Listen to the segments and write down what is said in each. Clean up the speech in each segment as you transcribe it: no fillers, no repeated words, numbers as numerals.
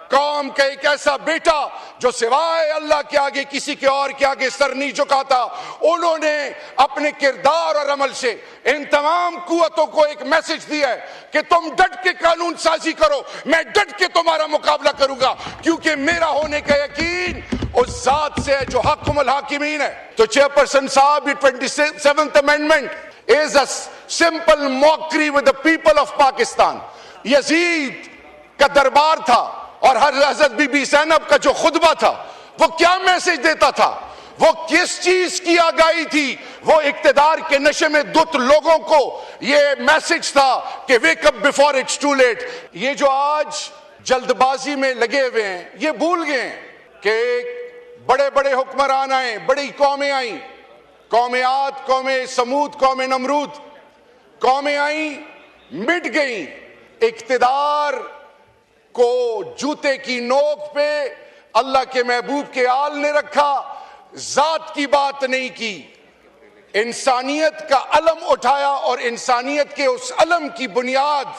कौम का एक ऐसा बेटा जो सिवाय अल्लाह के आगे किसी के और के आगे सर नहीं झुकाता। उन्होंने अपने किरदार और अमल से इन तमाम कुव्वतों को एक मैसेज दिया है कि तुम डट के कानून साजी करो, मैं डट के तुम्हारा मुकाबला करूंगा, क्योंकि मेरा होने का यकीन उस जात से है जो हक़्क़ुल हाकिमीन है। तो चेयरपर्सन साहब, ये 27th amendment is a simple mockery with the people of Pakistan। Yazid का दरबार था और हज़रत बीबी ज़ैनब का जो खुतबा था वो क्या मैसेज देता था, वो किस चीज की आगाही थी? वो इक्तिदार के नशे में धुत लोगों को ये मैसेज था कि wake up before it's too late. ये जो आज जल्दबाजी में लगे हुए हैं, ये भूल गए कि बड़े बड़े हुक्मरान आए, बड़ी कौमें आई, कौमें आद, कौमें समूद, कौमें नमरूद, कौमें आई, मिट गई। इक्तिदार को जूते की नोक पे अल्लाह के महबूब के आल ने रखा, जात की बात नहीं की, इंसानियत का अलम उठाया और इंसानियत के उस अलम की बुनियाद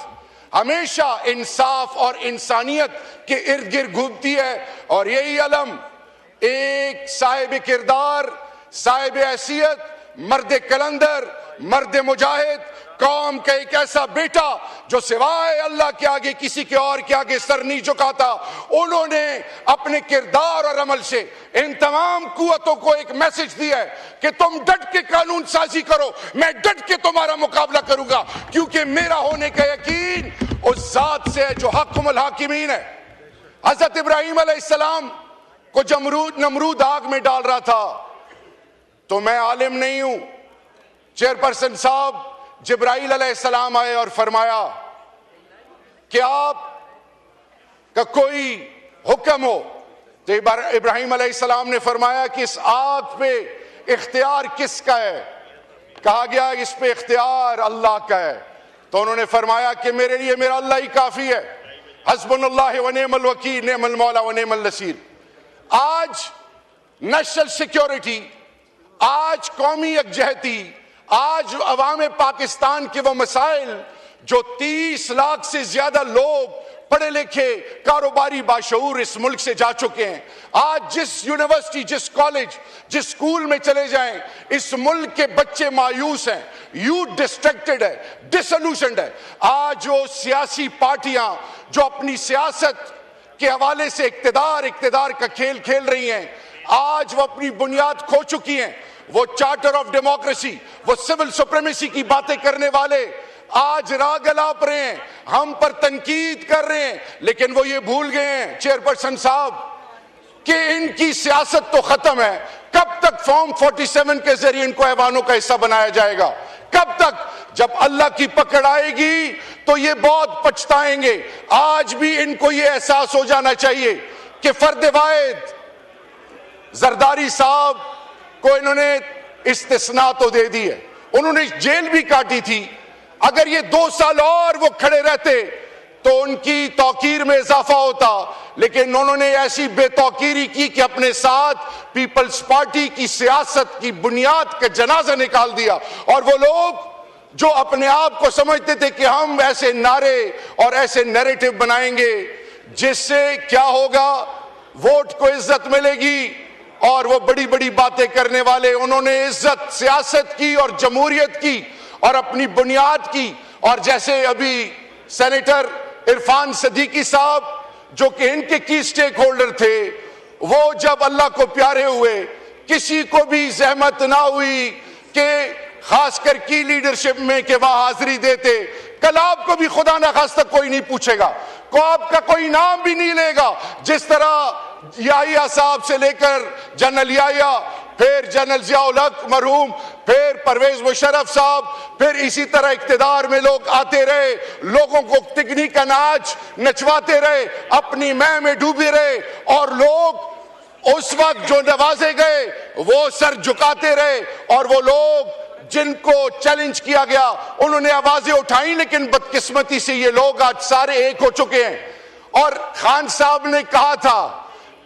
हमेशा इंसाफ और इंसानियत के इर्द गिर्द घूमती है। और यही अलम एक साहिब किरदार, साहिब हैसियत, मर्द कलंदर, मर्द मुजाहिद, कौम का एक ऐसा बेटा जो सिवाय अल्लाह के आगे किसी के और के आगे सर नहीं झुकाता। उन्होंने अपने किरदार और अमल से इन तमाम कुव्वतों को एक मैसेज दिया है कि तुम डट के कानून साजी करो, मैं डट के तुम्हारा मुकाबला करूंगा, क्योंकि मेरा होने का यकीन उस जात से है जो हक़्क़ुल हाकिमीन है। हजरत इब्राहीम अलैहिस्सलाम को नमरूद आग में डाल रहा था, तो मैं आलिम नहीं हूं, चेयरपर्सन साहब, जिब्राइल अलैहिस्सलाम आए और फरमाया कि आप का कोई हुक्म हो। तो इब्राहीम अलैहिस्सलाम ने फरमाया कि इस आग पे इख्तियार किसका है? कहा गया इस पे इख्तियार अल्लाह का है। तो उन्होंने फरमाया कि मेरे लिए मेरा अल्लाह ही काफी है, हस्बुनल्लाह व निअमल वकील, निअमल मौला व निअमल नसीर। आज नेशनल सिक्योरिटी, आज कौमी यकजहती, आज अवाम पाकिस्तान के वो मसाइल जो 30 लाख से ज्यादा लोग पढ़े लिखे कारोबारी बाशऊर इस मुल्क से जा चुके हैं, आज जिस यूनिवर्सिटी, जिस कॉलेज, जिस स्कूल में चले जाएं, इस मुल्क के बच्चे मायूस हैं, यूथ डिस्ट्रैक्टेड है, डिसल्यूशन्ड है। आज वो सियासी पार्टियां जो अपनी सियासत के हवाले से इक्तिदार का खेल खेल रही हैं, आज वो अपनी बुनियाद खो चुकी हैं। वो चार्टर ऑफ डेमोक्रेसी, वो सिविल सुप्रीमेसी की बातें करने वाले आज राग अलाप रहे हैं, हम पर तनकीद कर रहे हैं, लेकिन वो ये भूल गए हैं चेयरपर्सन साहब कि इनकी सियासत तो खत्म है। कब तक फॉर्म 47 के जरिए इनको ऐवानों का हिस्सा बनाया जाएगा? कब तक? जब अल्लाह की पकड़ आएगी तो ये बहुत पछताएंगे। आज भी इनको ये एहसास हो जाना चाहिए कि फर्द वाहिद जरदारी साहब को इन्होंने इस्तिस्ना तो दे दी है, उन्होंने जेल भी काटी थी। अगर ये 2 साल और वो खड़े रहते तो उनकी तौकीर में इजाफा होता, लेकिन उन्होंने ऐसी बेतौकीरी की कि अपने साथ पीपल्स पार्टी की सियासत की बुनियाद का जनाजा निकाल दिया। और वो लोग जो अपने आप को समझते थे कि हम ऐसे नारे और ऐसे नैरेटिव बनाएंगे जिससे क्या होगा, वोट को इज्जत मिलेगी, और वो बड़ी बड़ी बातें करने वाले, उन्होंने इज्जत सियासत की और जमहूरियत की और अपनी बुनियाद की। और जैसे अभी सेनेटर इरफान सदीकी साहब जो कि इनके की स्टेक होल्डर थे, वो जब अल्लाह को प्यारे हुए, किसी को भी जहमत ना हुई कि खासकर की लीडरशिप में कि वह हाजिरी देते। कल आपको भी खुदा ना खास्ता कोई नहीं पूछेगा, को आपका कोई नाम भी नहीं लेगा। जिस तरह याहिया साहब से लेकर जनरल याहिया, फिर जनरल जियाउल हक मरहूम, फिर परवेज मुशर्रफ साहब, फिर इसी तरह इक्तिदार में लोग आते रहे, लोगों को तिगनी का नाच नचवाते रहे, अपनी मैं में डूबे रहे, और लोग उस वक्त जो नवाजे गए वो सर झुकाते रहे। और वो लोग जिनको चैलेंज किया गया उन्होंने आवाजें उठाई, लेकिन बदकिस्मती से ये लोग आज सारे एक हो चुके हैं। और खान साहब ने कहा था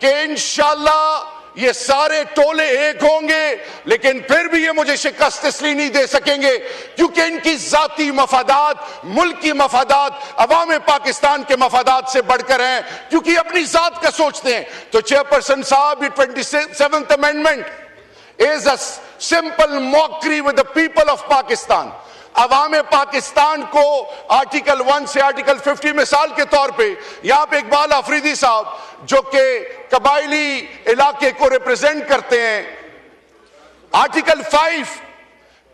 कि इंशाअल्लाह ये सारे टोले एक होंगे, लेकिन फिर भी ये मुझे शिकस्त इसलिए नहीं दे सकेंगे क्योंकि इनकी जाती मफादात, मुल्की मफादात, अवाम पाकिस्तान के मफादात से बढ़कर हैं, क्योंकि अपनी जात का सोचते हैं। तो चेयरपर्सन साहब, ये 27th amendment is a simple mockery with the people of Pakistan. अवाम पाकिस्तान को आर्टिकल 1 से आर्टिकल 50 मिसाल के तौर पे यहां पे इकबाल अफरीदी साहब जो कि कबायली इलाके को रिप्रेजेंट करते हैं, आर्टिकल 5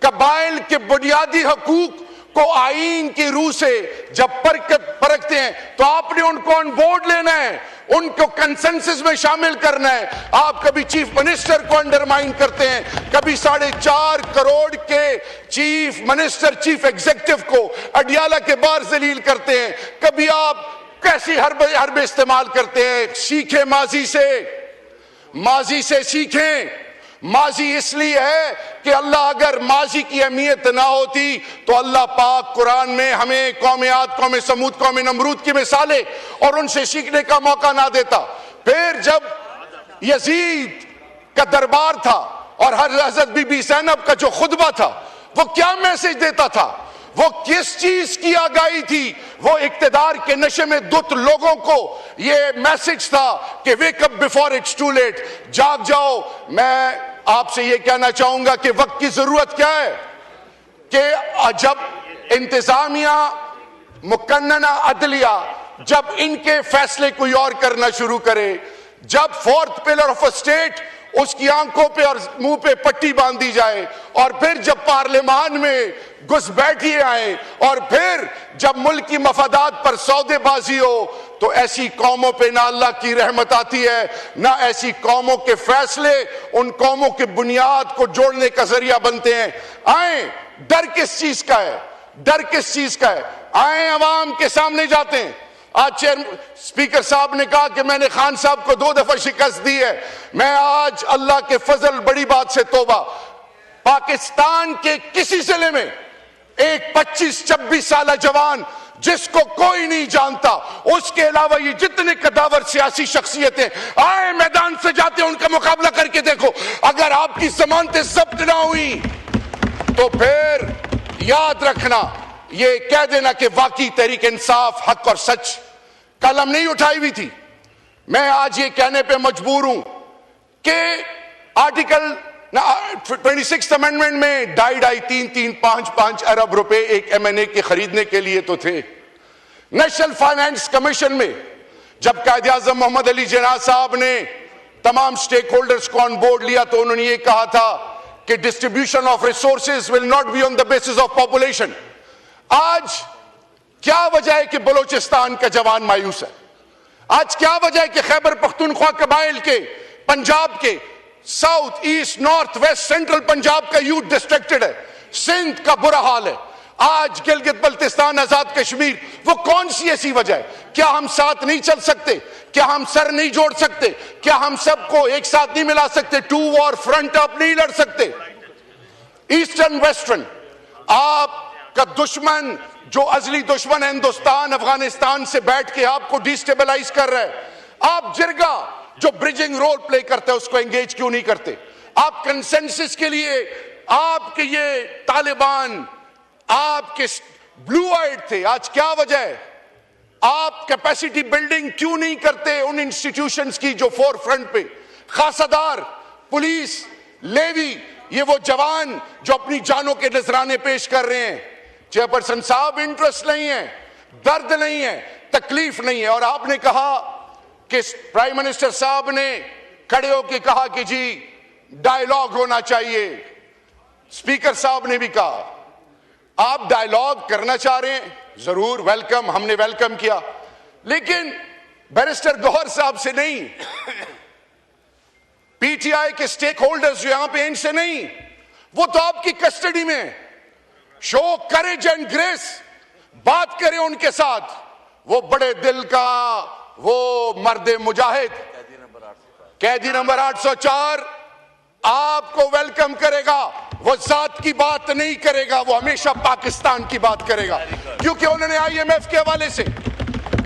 कबाइल के बुनियादी हकूक को आईन की रूह से जब परखते हैं तो आपने उनको ऑन बोर्ड लेना है, उनको कंसेंसस में शामिल करना है। आप कभी चीफ मिनिस्टर को अंडरमाइन करते हैं, कभी 4.5 करोड़ के चीफ मिनिस्टर, चीफ एग्जीक्यूटिव को अडियाला के बाहर जलील करते हैं, कभी आप कैसी हरबे इस्तेमाल करते हैं। सीखें माजी से सीखें। माजी इसलिए है कि अल्लाह अगर माजी की अहमियत ना होती तो अल्लाह पाक कुरान में हमें कौम आद, कौम समूद, कौम नमरूद की मिसालें और उनसे सीखने का मौका ना देता। फिर जब यजीद का दरबार था और हजरत बीबी ज़ैनब का जो खुतबा था, वो क्या मैसेज देता था, वो किस चीज की आगाही थी? वो इक्तिदार के नशे में दुत लोगों को ये मैसेज था कि wake up before it's too late, जाग जाओ। मैं आपसे ये कहना चाहूंगा कि वक्त की जरूरत क्या है कि जब इंतजामिया, मुकन्नना अदलिया, जब इनके फैसले कोई और करना शुरू करे, जब fourth pillar of a state उसकी आंखों पे और मुंह पे पट्टी बांधी जाए, और फिर जब पार्लियामान में घुसपैठिए आए, और फिर जब मुल्क की मफादात पर सौदेबाजी हो, तो ऐसी कौमों पे ना अल्लाह की रहमत आती है, ना ऐसी कौमों के फैसले उन कौमों के बुनियाद को जोड़ने का जरिया बनते हैं। आए, डर किस चीज का है? डर किस चीज का है? आए अवाम के सामने जाते हैं। आज स्पीकर साहब ने कहा कि मैंने खान साहब को 2 दफा शिकस्त दी है। मैं आज अल्लाह के फजल, बड़ी बात से तौबा, पाकिस्तान के किसी जिले में एक 25-26 साल जवान जिसको कोई नहीं जानता, उसके अलावा ये जितने कदावर सियासी शख्सियतें आए मैदान से जाते हैं, उनका मुकाबला करके देखो। अगर आपकी जमानतें जब्त ना हुई तो फिर याद रखना, ये कह देना कि वाकई तहरीक इंसाफ, हक और सच कलम नहीं उठाई हुई थी। मैं आज ये कहने पे मजबूर हूं कि आर्टिकल 26th अमेंडमेंट में 2.5-3-5 अरब रुपए एक MNA के खरीदने के लिए तो थे। नेशनल फाइनेंस कमीशन में जब कायदे आजम मोहम्मद अली जिन्ना साहब ने तमाम स्टेक होल्डर्स को ऑन बोर्ड लिया तो उन्होंने ये कहा था कि distribution of resources will not be on the basis of population. आज क्या वजह है कि बलोचिस्तान का जवान मायूस है? आज क्या वजह है कि खैबर पख्तूनख्वा कबाइल के, पंजाब के south, east, north, west, central Punjab का यूथ डिस्ट्रैक्टेड है? सिंध का बुरा हाल है, आज गिलगित बल्तिस्तान, आजाद कश्मीर। वो कौन सी ऐसी वजह है? क्या हम साथ नहीं चल सकते? क्या हम सर नहीं जोड़ सकते? क्या हम सबको एक साथ नहीं मिला सकते? 2 वॉर फ्रंट अप नहीं लड़ सकते? ईस्टर्न वेस्टर्न, आपका दुश्मन जो अजली दुश्मन है हिंदुस्तान, अफगानिस्तान से बैठ के आपको डिस्टेबलाइज कर रहा है। आप जिरगा जो ब्रिजिंग रोल प्ले करते हैं उसको एंगेज क्यों नहीं करते? आप कंसेंसस के लिए, आपके ये तालिबान आपके ब्लू आइड थे, आज क्या वजह है? आप कैपेसिटी बिल्डिंग क्यों नहीं करते उन इंस्टीट्यूशंस की जो फोर फ्रंट पे? खासादार, पुलिस, लेवी, ये वो जवान जो अपनी जानों के नजराने पेश कर रहे हैं। चेयरपर्सन साहब, इंटरेस्ट नहीं है, दर्द नहीं है, तकलीफ नहीं है। और आपने कहा कि प्राइम मिनिस्टर साहब ने खड़े होकर कहा कि जी डायलॉग होना चाहिए। स्पीकर साहब ने भी कहा आप डायलॉग करना चाह रहे हैं, जरूर वेलकम, हमने वेलकम किया, लेकिन बैरिस्टर गौहर साहब से नहीं, पीटीआई के स्टेक होल्डर्स जो यहां पे इनसे नहीं, वो तो आपकी कस्टडी में। शो करेज एंड ग्रेस, बात करें उनके साथ। वो बड़े दिल का वो मर्द मुजाहिद, कैदी नंबर 804 आपको वेलकम करेगा। वो जात की बात नहीं करेगा, वो हमेशा पाकिस्तान की बात करेगा, क्योंकि उन्होंने IMF के हवाले से,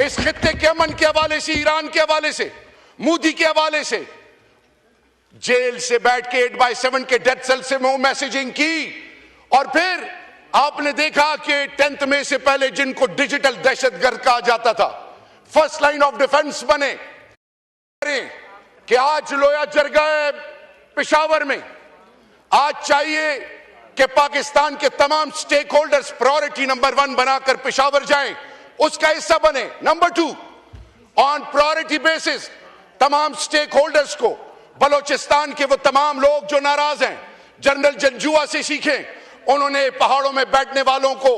इस खित्ते के अमन के हवाले से, ईरान के हवाले से, मोदी के हवाले से जेल से बैठ के 8/7 के डेथ सेल से वो मैसेजिंग की। और फिर आपने देखा कि 10 मई से पहले जिनको डिजिटल दहशतगर्द कहा जाता था, फर्स्ट लाइन ऑफ डिफेंस बने कि आज लोया जर गए पेशावर में। आज चाहिए कि पाकिस्तान के तमाम स्टेक होल्डर्स प्रायोरिटी नंबर 1 बनाकर पेशावर जाएं, उसका हिस्सा बने। नंबर 2, ऑन प्रायोरिटी बेसिस तमाम स्टेक होल्डर्स को, बलोचिस्तान के वो तमाम लोग जो नाराज हैं, जनरल जंजुआ से सीखें। उन्होंने पहाड़ों में बैठने वालों को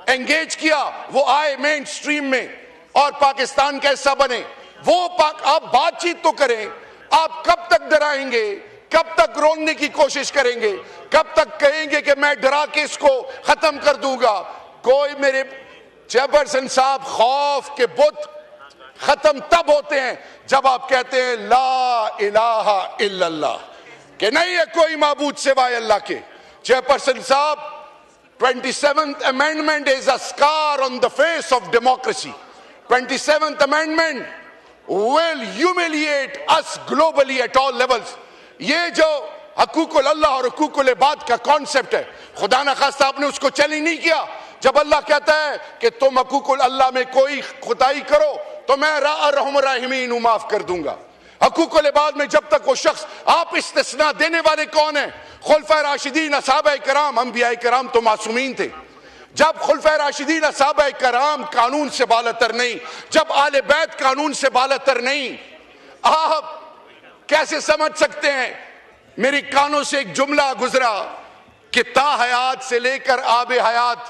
एंगेज किया, वो आए मेन स्ट्रीम में और पाकिस्तान का हिस्सा बने। आप बातचीत तो करें, आप कब तक डराएंगे, कब तक रोकने की कोशिश करेंगे, कब तक कहेंगे कि मैं डरा के इसको खत्म कर दूंगा। कोई मेरे चेयरपर्सन साहब, खौफ के बुत खत्म तब होते हैं जब आप कहते हैं ला इलाहा इल्लल्लाह, कि नहीं है कोई माबूद सिवाय अल्लाह के। चेयरपर्सन साहब, 27th amendment is a scar on the face of democracy. 27th amendment will humiliate us globally at all levels. ये जो हकूकुल अल्लाह और हकूकुल इबाद का कॉन्सेप्ट है, खुदा न खास्ता आपने उसको चैलेंज नहीं किया। जब अल्लाह कहता है कि तुम हकूकुल अल्लाह में कोई खुदाई करो तो मैं रहम राहिमीन हूं, माफ कर दूंगा। हकूकुल इबाद में जब तक वो शख्स, आप इस्तिस्ना देने वाले कौन है? खुलफाए राशिदीन, असहाबाए किराम, अंबियाए किराम तो मासूमीन थे। जब खुलफाए राशिदीन, असहाबाए किराम कानून से बालतर नहीं, जब आले बैत कानून से बालतर नहीं, आप कैसे समझ सकते हैं? मेरे कानों से एक जुमला गुजरा कि ता हयात से लेकर आबे हयात,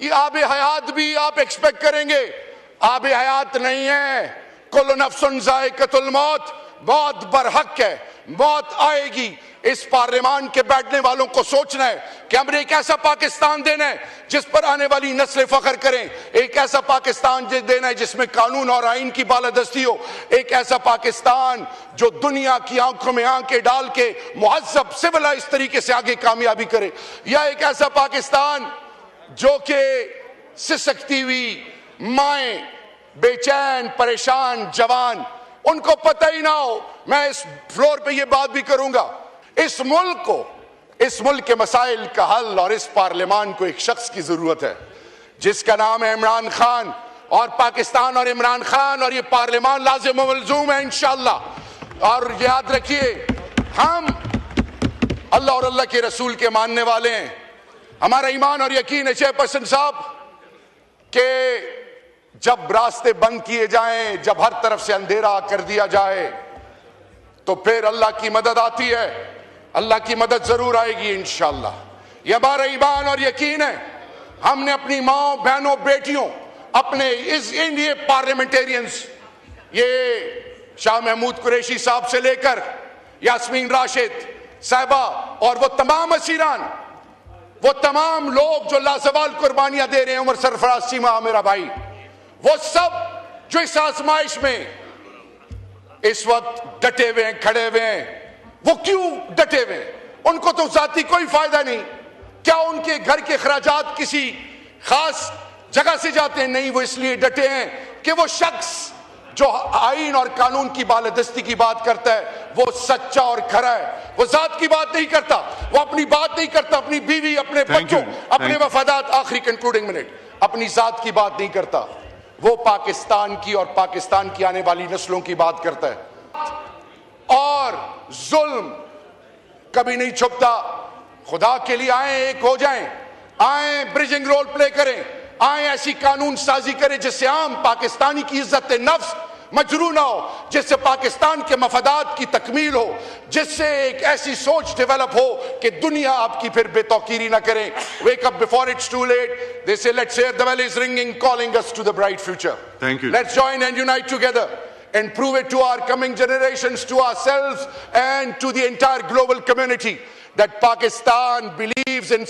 ये आबे हयात भी आप एक्सपेक्ट करेंगे, आबे हयात नहीं है। कुल्लु नफ्सुन ज़ाइक़तुल मौत, मौत बरहक है, मौत आएगी। इस पार्लियामान के बैठने वालों को सोचना है कि हमने एक ऐसा पाकिस्तान देना है जिस पर आने वाली नस्लें फख्र करें, एक ऐसा पाकिस्तान देना है जिसमें कानून और आइन की बालादस्ती हो, एक ऐसा पाकिस्तान जो दुनिया की आंखों में आंखें डाल के मुहज़्ज़ब सिविलाइज तरीके से आगे कामयाबी करे, या एक ऐसा पाकिस्तान जो कि सिसकती हुई माएं, बेचैन परेशान जवान, उनको पता ही ना हो। मैं इस फ्लोर पे ये बात भी करूंगा, इस मुल्क को, इस मुल्क के मसाइल का हल और इस पार्लियामान को एक शख्स की जरूरत है जिसका नाम है इमरान खान। और पाकिस्तान और इमरान खान और ये पार्लियामान लाजिम व मलजूम है इंशाअल्लाह। और याद रखिए, हम अल्लाह और अल्लाह के रसूल के मानने वाले हैं। हमारा ईमान और यकीन है चेयरपर्सन साहब के जब रास्ते बंद किए जाएं, जब हर तरफ से अंधेरा कर दिया जाए, तो फिर अल्लाह की मदद आती है। अल्लाह की मदद जरूर आएगी इंशाअल्लाह, ये हमारा ईमान और यकीन है। हमने अपनी माओ बहनों बेटियों, अपने इस इंडिया पार्लियामेंटेरियंस, ये शाह महमूद कुरैशी साहब से लेकर यास्मीन राशिद साहिबा और वो तमाम असीरान, वो तमाम लोग जो लाजवाल कुर्बानियां दे रहे हैं, उमर सरफराज सीमा मेरा भाई, वो सब जो इस आजमाइश में इस वक्त डटे हुए हैं, खड़े हुए हैं, वो क्यों डटे हुए हैं? उनको तो जाती कोई फायदा नहीं। क्या उनके घर के खर्चात किसी खास जगह से जाते हैं? नहीं, वो इसलिए डटे हैं कि वो शख्स जो आईन और कानून की बालादस्ती की बात करता है वो सच्चा और खरा है। वो जात की बात नहीं करता, वो अपनी बात नहीं करता, अपनी बीवी, अपने बच्चों, अपने वफादात, आखिरी कंक्लूडिंग मिनट, अपनी जात की बात नहीं करता। वो पाकिस्तान की और पाकिस्तान की आने वाली नस्लों की बात करता है। और जुल्म कभी नहीं छुपता। खुदा के लिए आए, एक हो जाएं, आए ब्रिजिंग रोल प्ले करें, आए ऐसी कानून साजी करें जिससे आम पाकिस्तानी की इज्जत नफ्स मजरू ना हो, जिससे पाकिस्तान के मफादात की तकमील हो, जिससे एक ऐसी सोच डेवलप हो कि दुनिया आपकी फिर बेतौकीरी ना करे। Wake up before it's too late, they say let's hear the bell is ringing calling us to the bright future. Thank you. Let's join and unite together and prove it to our coming generations, to ourselves and to the entire global community that Pakistan believes in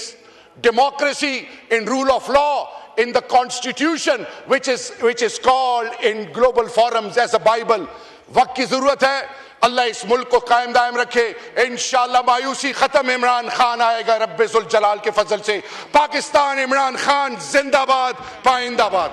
democracy, in rule of law, in the constitution which is called in global forums as a Bible. वक्त की जरूरत है, अल्लाह इस मुल्क को कायम दायम रखे। इंशाअल्लाह मायूसी खत्म, इमरान खान आएगा रब्बे जुल जलाल के फजल से। पाकिस्तान, इमरान खान जिंदाबाद, पाइंदाबाद।